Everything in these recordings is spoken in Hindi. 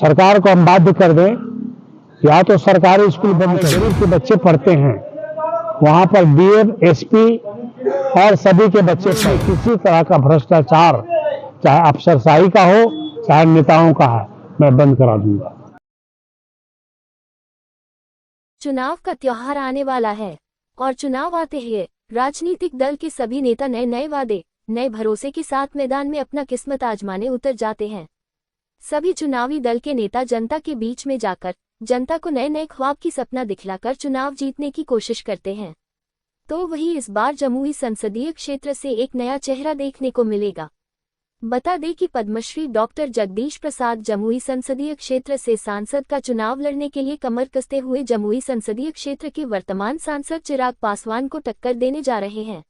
सरकार को हम बाध्य कर दें, या तो सरकारी स्कूल बंद कर, गरीब के बच्चे पढ़ते हैं वहां पर डीएम, एसपी और सभी के बच्चे किसी तरह का भ्रष्टाचार, चाहे अफसरशाही का हो चाहे नेताओं का है, मैं बंद करा दूंगा। चुनाव का त्योहार आने वाला है और चुनाव आते ही राजनीतिक दल के सभी नेता नए नए वादे, नए भरोसे के साथ मैदान में अपना किस्मत आजमाने उतर जाते हैं। सभी चुनावी दल के नेता जनता के बीच में जाकर जनता को नए नए ख्वाब की सपना दिखलाकर चुनाव जीतने की कोशिश करते हैं। तो वही इस बार जमुई संसदीय क्षेत्र से एक नया चेहरा देखने को मिलेगा। बता दें कि पद्मश्री डॉक्टर जगदीश प्रसाद जमुई संसदीय क्षेत्र से सांसद का चुनाव लड़ने के लिए कमर कसते हुए जमुई संसदीय क्षेत्र के वर्तमान सांसद चिराग पासवान को टक्कर देने जा रहे हैं।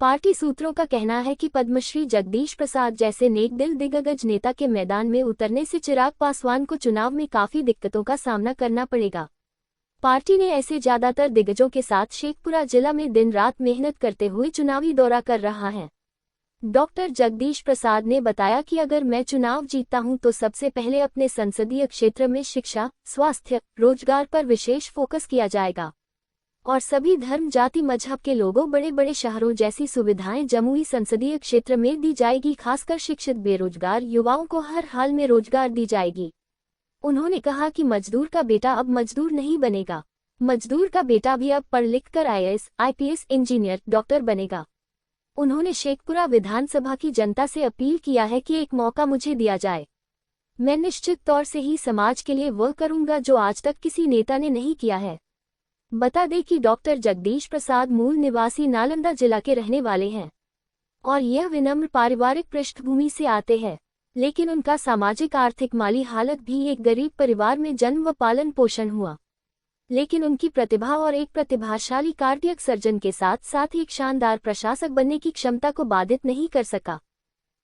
पार्टी सूत्रों का कहना है कि पद्मश्री जगदीश प्रसाद जैसे नेक दिल दिग्गज नेता के मैदान में उतरने से चिराग पासवान को चुनाव में काफी दिक्कतों का सामना करना पड़ेगा। पार्टी ने ऐसे ज्यादातर दिग्गजों के साथ शेखपुरा जिला में दिन रात मेहनत करते हुए चुनावी दौरा कर रहा है। डॉक्टर जगदीश प्रसाद ने बताया कि अगर मैं चुनाव जीतता हूं तो सबसे पहले अपने संसदीय क्षेत्र में शिक्षा, स्वास्थ्य, रोजगार पर विशेष फोकस किया जाएगा और सभी धर्म, जाति, मजहब के लोगों, बड़े बड़े शहरों जैसी सुविधाएं जमुई संसदीय क्षेत्र में दी जाएगी। खासकर शिक्षित बेरोजगार युवाओं को हर हाल में रोजगार दी जाएगी। उन्होंने कहा कि मजदूर का बेटा अब मजदूर नहीं बनेगा, मजदूर का बेटा भी अब पढ़ लिख कर IAS, IPS, इंजीनियर, डॉक्टर बनेगा। उन्होंने शेखपुरा विधानसभा की जनता से अपील किया है कि एक मौका मुझे दिया जाए, मैं निश्चित तौर से ही समाज के लिए वह करूंगा जो आज तक किसी नेता ने नहीं किया है। बता दें कि डॉक्टर जगदीश प्रसाद मूल निवासी नालंदा जिला के रहने वाले हैं और यह विनम्र पारिवारिक पृष्ठभूमि से आते हैं, लेकिन उनका सामाजिक, आर्थिक, माली हालत भी एक गरीब परिवार में जन्म व पालन पोषण हुआ। लेकिन उनकी प्रतिभा और एक प्रतिभाशाली कार्डियक सर्जन के साथ साथ एक शानदार प्रशासक बनने की क्षमता को बाधित नहीं कर सका।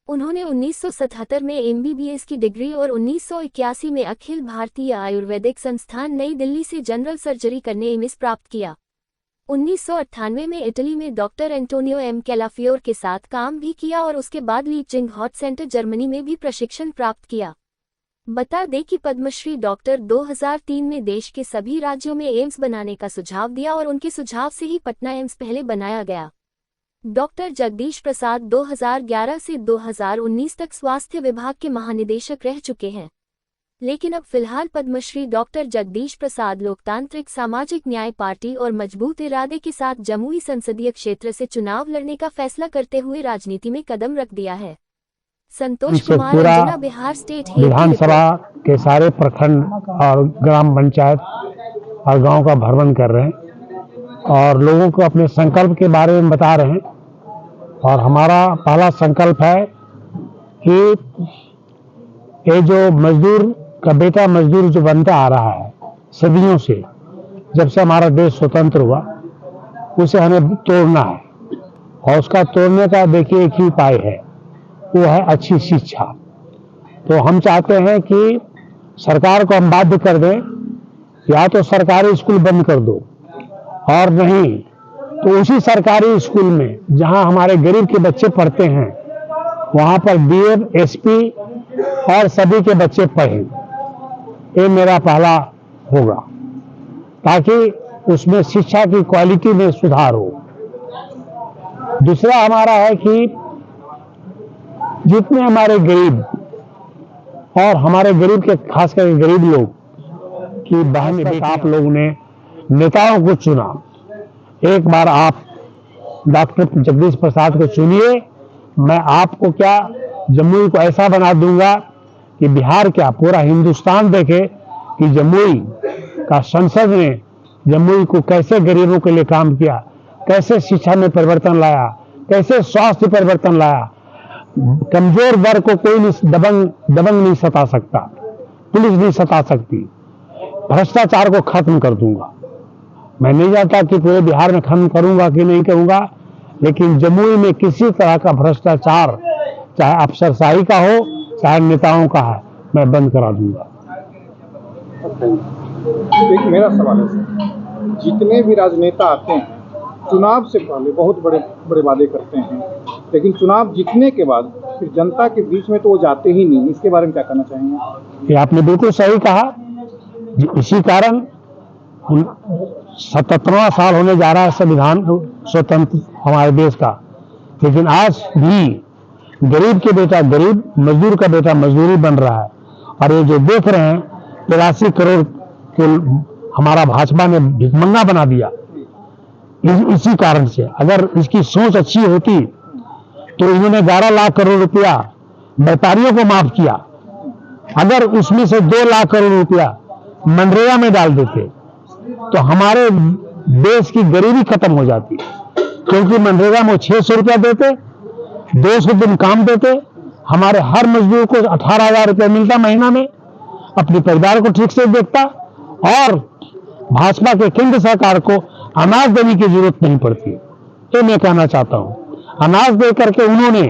उन्होंने 1977 में MBBS की डिग्री और 1981 में अखिल भारतीय आयुर्वेदिक संस्थान नई दिल्ली से जनरल सर्जरी करने एमएस प्राप्त किया। 1998 में इटली में डॉक्टर एंटोनियो M. कैलाफियोर के साथ काम भी किया और उसके बाद लीपजिंग हॉट सेंटर जर्मनी में भी प्रशिक्षण प्राप्त किया। बता दें कि पद्मश्री डॉक्टर 2003 में देश के सभी राज्यों में एम्स बनाने का सुझाव दिया और उनके सुझाव से ही पटना एम्स पहले बनाया गया। डॉक्टर जगदीश प्रसाद 2011 से 2019 तक स्वास्थ्य विभाग के महानिदेशक रह चुके हैं, लेकिन अब फिलहाल पद्मश्री डॉक्टर जगदीश प्रसाद लोकतांत्रिक सामाजिक न्याय पार्टी और मजबूत इरादे के साथ जमुई संसदीय क्षेत्र से चुनाव लड़ने का फैसला करते हुए राजनीति में कदम रख दिया है। संतोष कुमार, अंजना, बिहार स्टेट विधानसभा के सारे प्रखंड और ग्राम पंचायत और गांव का भ्रमण कर रहे हैं और लोगों को अपने संकल्प के बारे में बता रहे हैं। और हमारा पहला संकल्प है कि ये जो मजदूर का बेटा मजदूर जो बनता आ रहा है सदियों से, जब से हमारा देश स्वतंत्र हुआ, उसे हमें तोड़ना है और उसका तोड़ने का देखिए एक ही उपाय है, वो है अच्छी शिक्षा। तो हम चाहते हैं कि सरकार को हम बाध्य कर दें, या तो सरकारी स्कूल बंद कर दो, और नहीं तो उसी सरकारी स्कूल में जहां हमारे गरीब के बच्चे पढ़ते हैं वहां पर डीएम, एसपी और सभी के बच्चे पढ़ें। ये मेरा पहला होगा, ताकि उसमें शिक्षा की क्वालिटी में सुधार हो। दूसरा हमारा है कि जितने हमारे गरीब और हमारे गरीब के खासकर गरीब लोग की बहन बेटी, आप लोगों ने नेताओं को चुना, एक बार आप डॉक्टर जगदीश प्रसाद को चुनिए। मैं आपको क्या जमुई को ऐसा बना दूंगा कि बिहार क्या पूरा हिंदुस्तान देखे कि जमुई का संसद ने जमुई को कैसे गरीबों के लिए काम किया, कैसे शिक्षा में परिवर्तन लाया, कैसे स्वास्थ्य परिवर्तन लाया। कमजोर वर्ग को कोई नहीं दबंग नहीं सता सकता, पुलिस नहीं सता सकती। भ्रष्टाचार को खत्म कर दूंगा। मैं नहीं जानता कि पूरे बिहार में खत्म करूंगा कि नहीं करूंगा, लेकिन जमुई में किसी तरह का भ्रष्टाचार, चाहे अफसरशाही का हो चाहे नेताओं का है, मैं बंद करा दूंगा। एक मेरा सवाल है सर, जितने भी राजनेता आते हैं चुनाव से पहले बहुत बड़े बड़े वादे करते हैं, लेकिन चुनाव जीतने के बाद फिर जनता के बीच में तो वो जाते ही नहीं, इसके बारे में क्या कहना चाहेंगे? ये आपने बिल्कुल सही कहा। इसी कारण 77वां साल होने जा रहा है संविधान स्वतंत्र हमारे देश का, लेकिन आज भी गरीब के बेटा गरीब, मजदूर का बेटा मजदूरी बन रहा है। और ये जो देख रहे हैं 83 करोड़ को हमारा भाजपा ने भिखमंगा बना दिया। इसी कारण से अगर इसकी सोच अच्छी होती तो इन्होंने 11 लाख करोड़ रुपया व्यापारियों को माफ किया। अगर उसमें से 2 लाख करोड़ रुपया मनरेगा में डाल देते तो हमारे देश की गरीबी खत्म हो जाती, क्योंकि मनरेगा में 600 रुपया देते, 200 दिन काम देते, हमारे हर मजदूर को 18,000 रुपया मिलता महीना में, अपने परिवार को ठीक से देखता, और भाजपा के केंद्र सरकार को अनाज देने की जरूरत नहीं पड़ती। ये मैं कहना चाहता हूं। अनाज दे करके उन्होंने